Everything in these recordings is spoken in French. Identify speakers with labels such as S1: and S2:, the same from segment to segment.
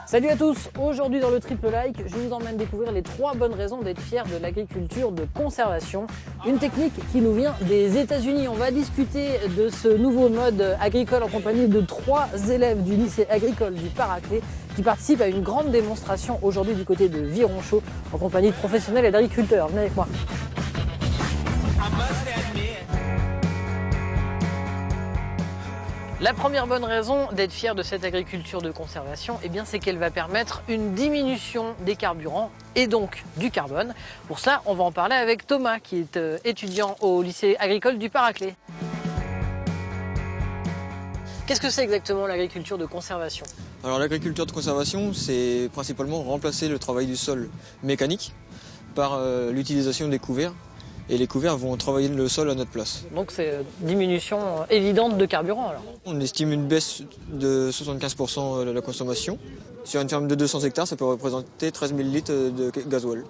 S1: Salut à tous, aujourd'hui dans le Triple Like, je vous emmène découvrir les 3 bonnes raisons d'être fier de l'agriculture de conservation. Une technique qui nous vient des États-Unis. On va discuter de ce nouveau mode agricole en compagnie de 3 élèves du lycée agricole du Paraclet qui participent à une grande démonstration aujourd'hui du côté de Vironchot en compagnie de professionnels et d'agriculteurs. Venez avec moi. La première bonne raison d'être fier de cette agriculture de conservation, c'est qu'elle va permettre une diminution des carburants et donc du carbone. Pour cela, on va en parler avec Thomas, qui est étudiant au lycée agricole du Paraclet. Qu'est-ce que c'est exactement l'agriculture de conservation?
S2: Alors l'agriculture de conservation, c'est principalement remplacer le travail du sol mécanique par l'utilisation des couverts. Et les couverts vont travailler le sol à notre place.
S1: Donc c'est une diminution évidente de carburant alors?
S2: On estime une baisse de 75% de la consommation. Sur une ferme de 200 hectares, ça peut représenter 13 000 litres de gasoil.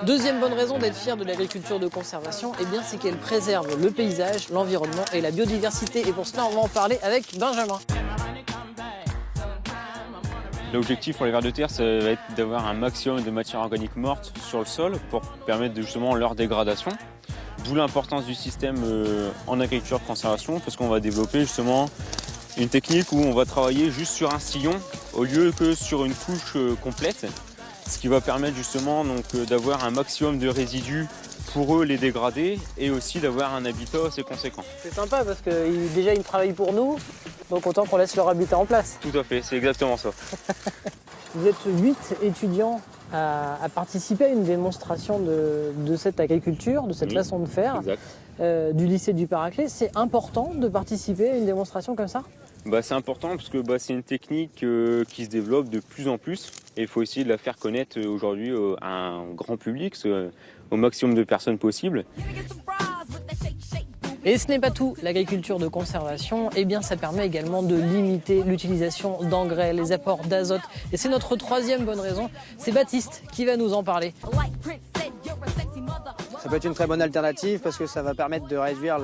S1: Deuxième bonne raison d'être fier de l'agriculture de conservation, c'est qu'elle préserve le paysage, l'environnement et la biodiversité. Et pour cela, on va en parler avec Benjamin.
S3: L'objectif pour les vers de terre, ça va être d'avoir un maximum de matière organique morte sur le sol pour permettre justement leur dégradation. D'où l'importance du système en agriculture de conservation, parce qu'on va développer justement une technique où on va travailler juste sur un sillon au lieu que sur une couche complète, ce qui va permettre justement d'avoir un maximum de résidus pour eux les dégrader et aussi d'avoir un habitat assez conséquent.
S1: C'est sympa parce que déjà ils travaillent pour nous, donc autant qu'on laisse leur habitat en place.
S3: Tout à fait, c'est exactement ça.
S1: Vous êtes 8 étudiants à participer à une démonstration de cette agriculture, de cette façon de faire du lycée du Paraclet. C'est important de participer à une démonstration comme ça?
S3: C'est important parce que c'est une technique qui se développe de plus en plus et il faut essayer de la faire connaître aujourd'hui à un grand public, au maximum de personnes possible.
S1: Et ce n'est pas tout, l'agriculture de conservation, ça permet également de limiter l'utilisation d'engrais, les apports d'azote. Et c'est notre 3e bonne raison, c'est Baptiste qui va nous en parler.
S4: Ça peut être une très bonne alternative parce que ça va permettre de réduire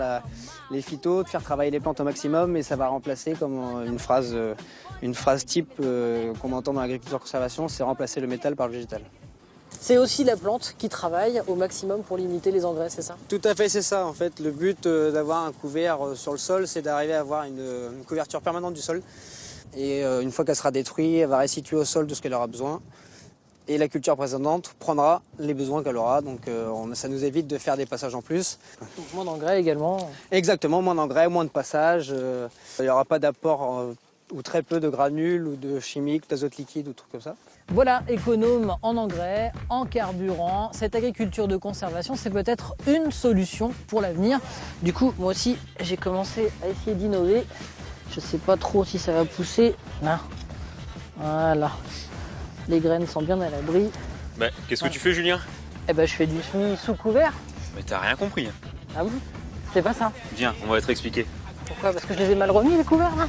S4: les phytos, de faire travailler les plantes au maximum et ça va remplacer, comme une phrase type qu'on entend dans l'agriculture de conservation, c'est remplacer le métal par le végétal.
S1: C'est aussi la plante qui travaille au maximum pour limiter les engrais, c'est ça?
S4: Tout à fait, c'est ça. En fait, le but d'avoir un couvert sur le sol, c'est d'arriver à avoir une couverture permanente du sol. Et une fois qu'elle sera détruite, elle va restituer au sol tout ce qu'elle aura besoin. Et la culture précédente prendra les besoins qu'elle aura. Donc ça nous évite de faire des passages en plus.
S1: Donc, moins d'engrais également?
S4: Exactement, moins d'engrais, moins de passages. Il n'y aura pas d'apport ou très peu de granules ou de chimiques, d'azote liquide ou trucs comme ça.
S1: Voilà, économe en engrais, en carburant. Cette agriculture de conservation, c'est peut-être une solution pour l'avenir. Du coup, moi aussi, j'ai commencé à essayer d'innover. Je ne sais pas trop si ça va pousser. Non. Voilà. Les graines sont bien à l'abri.
S3: Qu'est-ce que tu fais, Julien?
S1: Je fais du semis sous couvert.
S3: Mais t'as rien compris.
S1: Ah bon? C'est pas ça.
S3: Viens, on va te expliquer.
S1: Pourquoi? Parce que je les ai mal remis, les couverts, là?